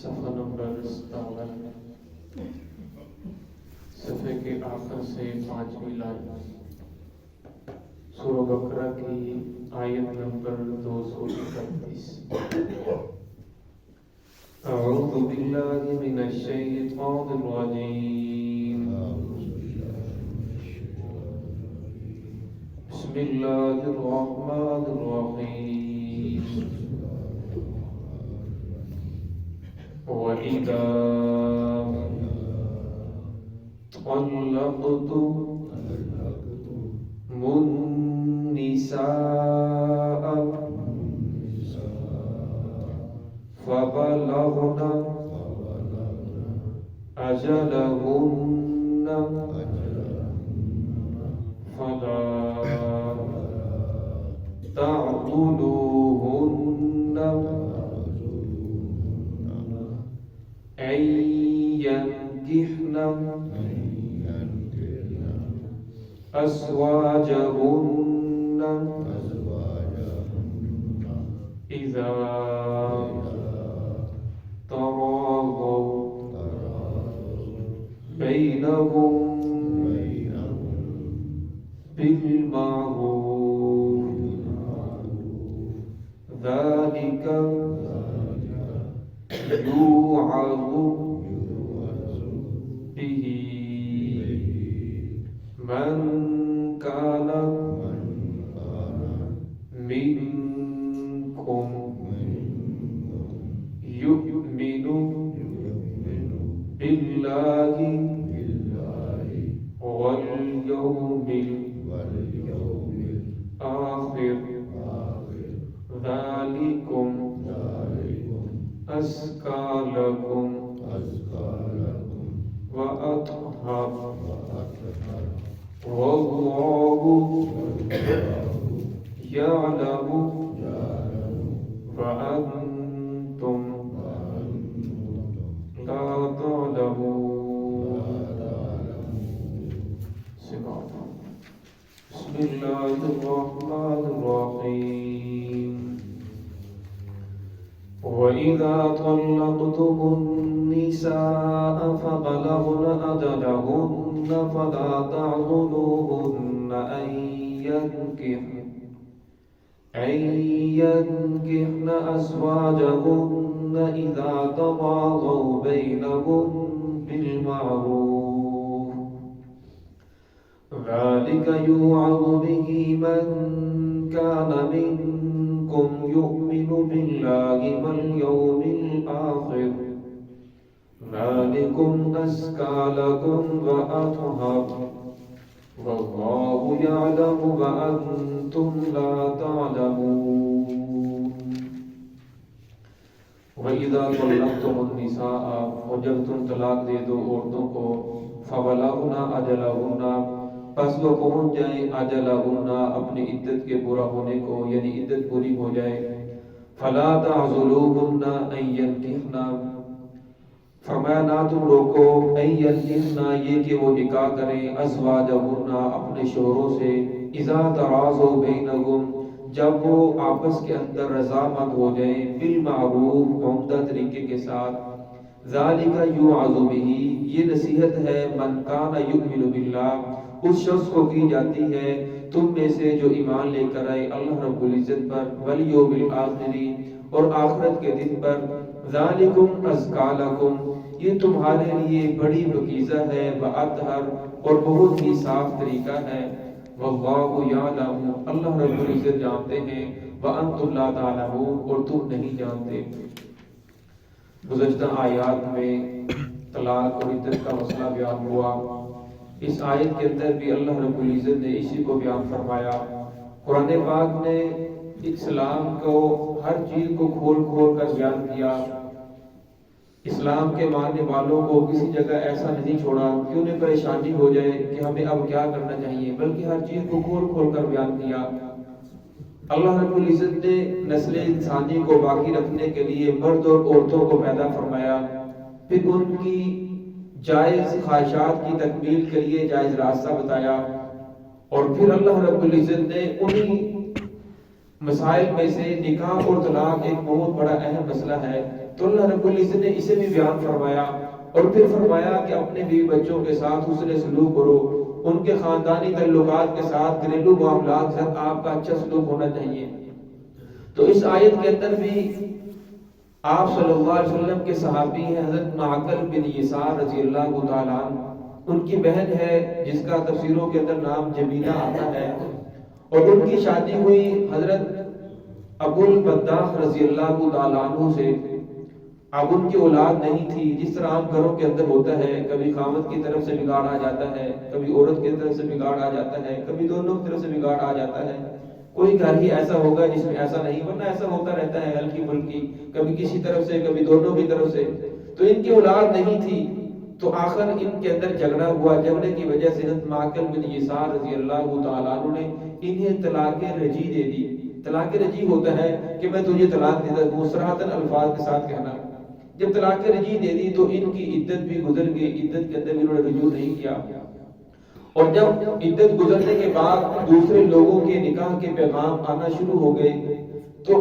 صفحہ نمبر 57 صفحے کے آخر سے 5ویں لائن سورہ بقرہ کی آیت نمبر 231. اعوذ باللہ من الشیطان الرجیم. بسم اللہ الرحمن الرحیم. وَإِذَا طَلَّقْتُمُ النِّسَاءَ فَبَلَغْنَ أَجَلَهُنَّ فَلَا تَعْضُلُوهُنَّ أَن يَنكِحْنَ أَزْوَاجَهُنَّ إِذَا تَرَاضَوْا بَيْنَهُم بِالْمَعْرُوفِ ذَلِكَ يُوعَظُ بِهِ مَنْ كَانَ مِنْكُمْ يُؤْمِنُ بِاللَّهِ وَالْيَوْمِ الْآخِرِ ذَلِكُمْ أَزْكَى لَكُمْ وَأَطْهَرُ وَاللَّهُ يَعْلَمُ وَأَنْتُمْ لَا تَعْلَمُونَ. بسم اللہ الرحمن الرحیم. وَإِذَا طَلَّقْتُمُ النِّسَاءَ فَبَلَغْنَ أَجَلَهُنَّ فَلَا تَعْضُلُوهُنَّ أَن يَنكِحْنَ أَزْوَاجَهُنَّ إِذَا تَرَاضَوْا بَيْنَهُم بِالْمَعْرُوفِ ذَلِكَ يُوعَظُ بِهِ مَنْ كَانَ مِنْكُمْ يُؤْمِنُ بِاللَّهِ وَالْيَوْمِ الْآخِرِ ذَلِكُمْ أَزْكَى لَكُمْ وَأَطْهَرُ وَاللَّهُ يَعْلَمُ وَأَنْتُمْ لَا تَعْلَمُونَ. وَإِذَا طَلَّقْتُمُ النِّسَاءَ اور جب تم طلاق دے دو عورتوں کو فَبَلَغْنَ أَجَلَهُنَّ پس وہ پہنچ جائیں أَجَلَهُنَّ اپنی عدت کے پورا ہونے کو یعنی عدت پوری ہو جائے. فَلَا تَعْضُلُوهُنَّ أَن يَنكِحْنَ فرمایا نہ تم روکو أن ينكحن یہ کہ وہ نکاح کریں أزواجهن اپنے شوہروں سے إذا تراضوا بينهم جب وہ آپس کے اندر رضامند ہو جائیں بالمعروف عمدہ طریقے کے ساتھ. ذَلِكَ يُوعَظُ بِهِ یہ نصیحت ہے من كان يؤمن باللہ اس شخص کو کی جاتی ہے تم میں سے جو ایمان لے کر آئے اللہ رب العزت پر والیوم الآخر اور آخرت کے دن پر. ذَلِكُمْ أَزْكَى لَكُمْ یہ تمہارے لیے بڑی پاکیزہ ہے وَأَطْهَرُ اور بہت ہی صاف طریقہ ہے. وَاللَّهُ يَعْلَمُ اللہ رب العزت جانتے ہیں وَأَنْتُمْ لَا تَعْلَمُونَ اور تم نہیں جانتے. گزشتہ آیات میں طلاق اور عدت کا مسئلہ بیان ہوا. اس آیت کے اندر بھی اللہ رب العزت نے اسی کو بیان فرمایا. قرآن پاک نے اسلام کو ہر چیز کو کھول کھول کر بیان کیا. اسلام کے ماننے والوں کو کسی جگہ ایسا نہیں چھوڑا کہ انہیں پریشانی ہو جائے کہ ہمیں اب کیا کرنا چاہیے، بلکہ ہر چیز کو کھول کھول کر بیان کیا. اللہ رب العزت نے نسل انسانی کو باقی رکھنے کے لیے مرد اور عورتوں کو پیدا فرمایا، پھر ان کی جائز خواہشات کی تکمیل کے لیے جائز راستہ بتایا، اور پھر اللہ رب العزت نے انہی مسائل میں سے نکاح اور طلاق ایک بہت بڑا اہم مسئلہ ہے، تو اللہ رب العزت نے اسے بھی بیان فرمایا اور پھر فرمایا کہ اپنے بیوی بچوں کے ساتھ حسن سلوک کرو، ان کے خاندانی تعلقات کے ساتھ، گھریلو معاملات کے ساتھ آپ کا اچھا سلوک ہونا چاہیے۔ تو اس آیت کے اندر بھی آپ صلی اللہ علیہ وسلم کے صحابی ہیں حضرت معقل بن یسار رضی اللہ تعالیٰ عنہ، ان کی بہن ہے جس کا تفسیروں کے اندر نام جبینہ آتا ہے، اور ان کی شادی ہوئی حضرت ابو البداح رضی اللہ تعالیٰ عنہ سے۔ اب ان کی اولاد نہیں تھی، جس طرح عام گھروں کے اندر ہوتا ہے، کبھی خامد کی طرف سے بگاڑ آ جاتا ہے، کبھی عورت کی طرف سے بگاڑ آ جاتا ہے، کبھی دونوں کی طرف سے بگاڑ آ جاتا ہے۔ کوئی گھر ہی ایسا ہوگا جس میں ایسا نہیں، ورنہ ایسا ہوتا رہتا ہے ہلکی پھلکی، کبھی کسی طرف سے کبھی دونوں کی طرف سے۔ تو ان کی اولاد نہیں تھی، تو آخر ان کے اندر جھگڑا ہوا، جھگڑے کی وجہ سے حضرت معقل بن یسار رضی اللہ تعالیٰ عنہ نے انہیں طلاق رجی دے دی۔ طلاق رجی ہوتا ہے کہ میں تجھے طلاق دیتا ہوں، صراحتاً الفاظ کے ساتھ کہنا۔ جب طلاق رجی دے دی تو ان کی عدت بھی گزر گئی، عدت کے اندر بھی انہوں نے رجوع نہیں کیا، اور جب عدت گزرنے کے بعد دوسرے لوگوں کے نکاح کے پیغام آنا شروع ہو گئے تو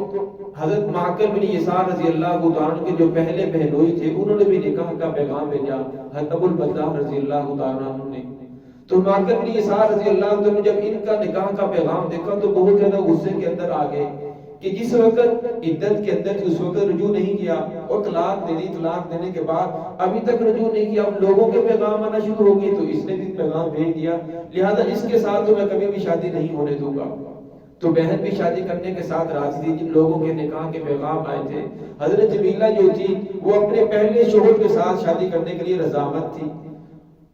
حضرت معقل بن یسار رضی اللہ تعالیٰ کے جو پہلے بہنوئی تھے انہوں نے بھی نکاح کا پیغام بھیجا حضرت ابو البداح رضی اللہ تعالیٰ نے۔ تو معقل بن یسار رضی اللہ تعالیٰ نے جب ان کا نکاح کا پیغام دیکھا تو بہت زیادہ غصے کے اندر آ گئے کہ جس وقت عدت کے اندر اس وقت رجوع نہیں کیا اور طلاق دے دی، طلاق دینے کے بعد ابھی تک رجوع نہیں کیا، اب لوگوں کے پیغام آنا شروع ہو گئی تو اس نے بھی پیغام بھیج دیا، لہذا اس کے ساتھ تو میں کبھی بھی شادی نہیں ہونے دوں گا۔ تو بہن بھی شادی کرنے کے ساتھ راضی تھی، جن لوگوں کے نکاح کے پیغام آئے تھے۔ حضرت جمیلہ جو تھی وہ اپنے پہلے شوہر کے ساتھ شادی کرنے کے لیے رضامند تھی۔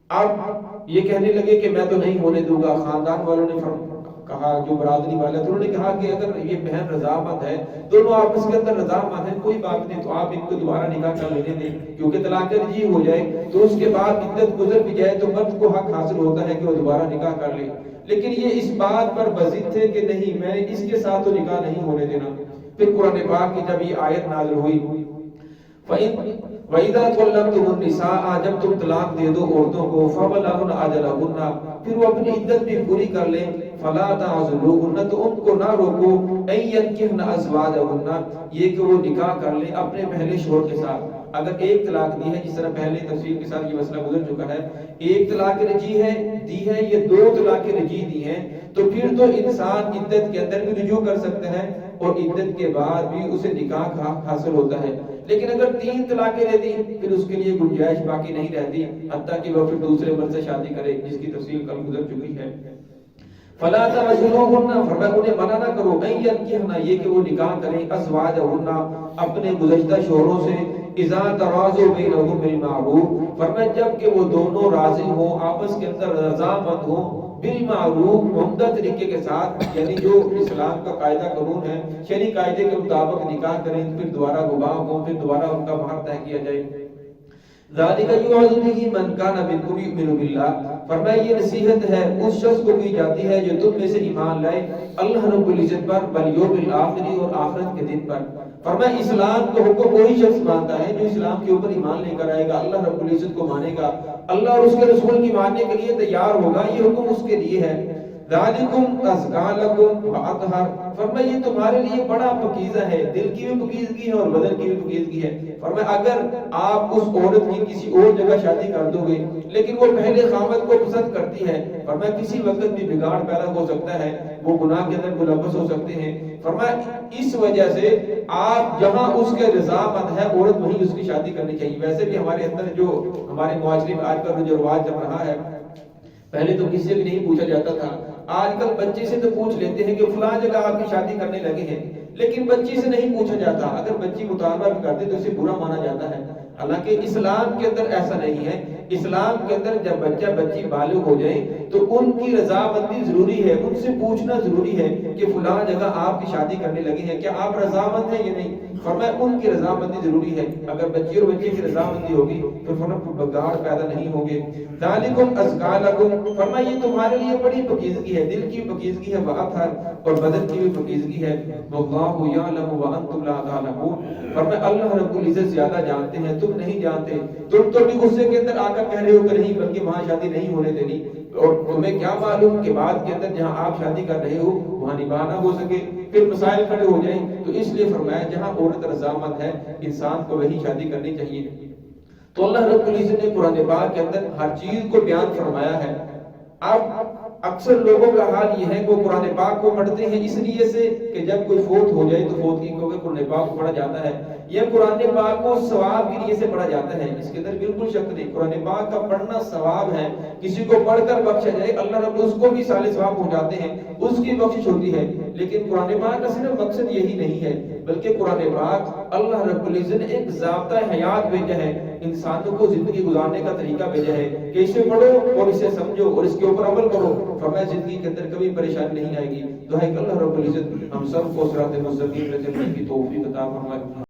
اب یہ کہنے لگے کہ میں تو نہیں ہونے دوں گا، خاندان والوں نے کہا، جو برادری والے تھے انہوں نے کہا کہ اگر یہ بہن رضامند ہے، دونوں آپس کے اندر رضامند ہیں، کوئی بات نہیں، تو آپ ان کو دوبارہ نکاح کر لینے دیں، کیونکہ طلاق رجعی ہو جائے تو اس کے بعد عدت گزر بھی جائے تو مرد کو حق حاصل ہوتا ہے کہ وہ دوبارہ نکاح کر لے۔ لیکن یہ اس بات پر بضد تھے کہ نہیں، میں اس کے ساتھ تو نکاح نہیں ہونے دینا۔ پھر قرآن پاک کی جب یہ آیت نازل ہوئی وَإِذَا طَلَّقْتُمُ النِّسَاءَ، جب تم طلاق دے دو عورتوں کو، فَبَلَغْنَ أَجَلَهُنَّ، پھر وہ اپنی عدت بھی پوری کر لیں، فَلَا تَعْضُلُوهُنَّ، تو ان کو نہ روکو، أَن يَنكِحْنَ أَزْوَاجَهُنَّ، یہ کہ وہ نکاح کر لیں اپنے پہلے شوہر کے ساتھ۔ اگر ایک طلاق دی ہے، جس طرح پہلے تفصیل کے ساتھ یہ مسئلہ گزر چکا ہے، ایک طلاق رجعی ہے دی ہے، یہ دو طلاق رجعی دی ہیں، تو پھر تو انسان عدت کے اندر بھی رجوع کر سکتا ہے اور عدت کے بعد بھی اسے نکاح کا حق حاصل ہوتا ہے۔ لیکن اگر تین طلاقیں دے دی پھر اس کے لیے گنجائش باقی نہیں رہتی، حتیٰ کہ وہ پھر دوسرے مرد سے شادی کرے، جس کی تفصیل کل گزر چکی ہے۔ فلا تعضلوهن، فرمایا انہیں منع نہ کرو، ان ينكحن، یہ کہ وہ نکاح کریں، ازواجهن، اپنے گزشتہ شوہروں سے، اذا تراضوا بینہم بالمعروف، فرمایا جب کہ وہ دونوں راضی ہوں، آپس کے اندر رضامند ہوں، بالمعروف، عمدہ طریقے کے ساتھ، یعنی جو اسلام کا قاعدہ قانون ہے، شرعی قاعدے کے مطابق نکاح کریں، پھر دوبارہ گواہ ہوں، پھر دوبارہ ان کا مہر طے کیا جائے۔ ذالک یوعظ بہ من کان منکم یؤمن باللہ، فرمایا یہ نصیحت ہے اس شخص کو کی جاتی ہے جو تم میں سے ایمان لائے اللہ رب العزت پر، والیوم الآخر، اور آخرت کے دن پر۔ فرمایا اسلام کو حکم وہی شخص مانتا ہے جو اسلام کے اوپر ایمان لے کر آئے گا، اللہ رب العزت کو مانے گا، اللہ اور اس کے رسول کی ماننے کے لیے تیار ہوگا، یہ حکم اس کے لیے ہے۔ ذالکم ازکا لکم واطہر، فرمایا یہ تمہارے لیے بڑا پاکیزہ ہے، دل کی بھی پاکیزگی ہے اور بدن کی بھی پاکیزگی ہے۔ فرمایا اگر آپ اس عورت کی کسی اور جگہ شادی کر دو گے لیکن وہ پہلے خامد کو پسند کرتی ہے، فرمایا کسی وقت بھی بگاڑ پیدا ہو سکتا ہے، وہ گناہ کے اندر ملوث ہو سکتے ہیں۔ فرمایا اس وجہ سے آپ جہاں اس کے رضامند ہے عورت وہیں اس کی شادی کرنی چاہیے۔ ویسے بھی ہمارے اندر جو ہمارے معاشرے میں آج کل جو رواج چل رہا ہے، پہلے تو کسی سے بھی نہیں پوچھا جاتا تھا، آج کل بچے سے تو پوچھ لیتے ہیں کہ فلاں جگہ آپ کی شادی کرنے لگے ہیں، لیکن بچی سے نہیں پوچھا جاتا، اگر بچی مطالبہ بھی کرتے تو اسے برا مانا جاتا ہے۔ حالانکہ اسلام کے اندر ایسا نہیں ہے، اسلام کے اندر جب بچہ بچی بالغ ہو جائے تو ان کی رضامندی ضروری ہے، ان سے پوچھنا ضروری ہے کہ فلاں جگہ آپ کی شادی کرنے لگے ہیں، کیا آپ رضامند ہیں یا نہیں؟ فرمایا ان کی رضامندی ضروری ہے، اگر بچی اور بچے کی رضامندی ہوگی تو فرمایا بگاڑ پیدا نہیں ہوگے۔ ذالکم ازکا لکم، فرمایا یہ تمہارے لیے بڑی پاکیزگی ہے، دل کی پاکیزگی ہے، واطہر، اور بدن کی بھی پاکیزگی ہے۔ واللہ یعلم وانتم لا تعلمون، فرمایا اللہ رب العزت زیادہ جانتے ہیں، تم نہیں جانتے، تم تو بھی غصے کے اندر آ کر کہہ رہے ہو کہ نہیں، بلکہ وہاں شادی نہیں ہونے دینی، اور تمہیں کیا معلوم کہ بعد کے اندر جہاں آپ شادی کر رہے ہو وہاں نکاح نہ ہو سکے، پھر مسائل کھڑے ہو جائیں۔ تو اس لیے فرمایا جہاں عورت رضامند ہے انسان کو وہی شادی کرنی چاہیے۔ تو اللہ رب العزت نے قرآن پاک کے اندر ہر چیز کو بیان فرمایا ہے۔ اب اکثر لوگوں کا حال یہ ہے کہ وہ قرآن پاک کو پڑھتے ہیں اس لیے سے کہ جب کوئی فوت ہو جائے تو فوت کی کیونکہ قرآن پاک کو پڑھا جاتا ہے، یا قرآن پاک کو ثواب کے لیے سے پڑھا جاتا ہے۔ اس کے اندر بالکل شک نہیں، قرآن پاک کا پڑھنا ثواب ہے، کسی کو پڑھ کر بخشا جائے اللہ رب اس کو بھی سال ثواب پہنچاتے ہیں، اس کی بخشش ہوتی ہے۔ لیکن قرآن پاک کا صرف مقصد یہی نہیں ہے، بلکہ قرآن پاک اللہ رب العزت نے ایک ضابطہ حیات بھیجا ہے، انسانوں کو زندگی گزارنے کا طریقہ بھیجا ہے کہ اسے پڑھو اور اسے سمجھو اور اس کے اوپر عمل کرو، فرمایا زندگی کے اندر کبھی پریشانی نہیں آئے گی۔ تو ہے کہ اللہ رب العزت ہم سب کو صراط مستقیم پر چلنے کی توفیق عطا فرمائے۔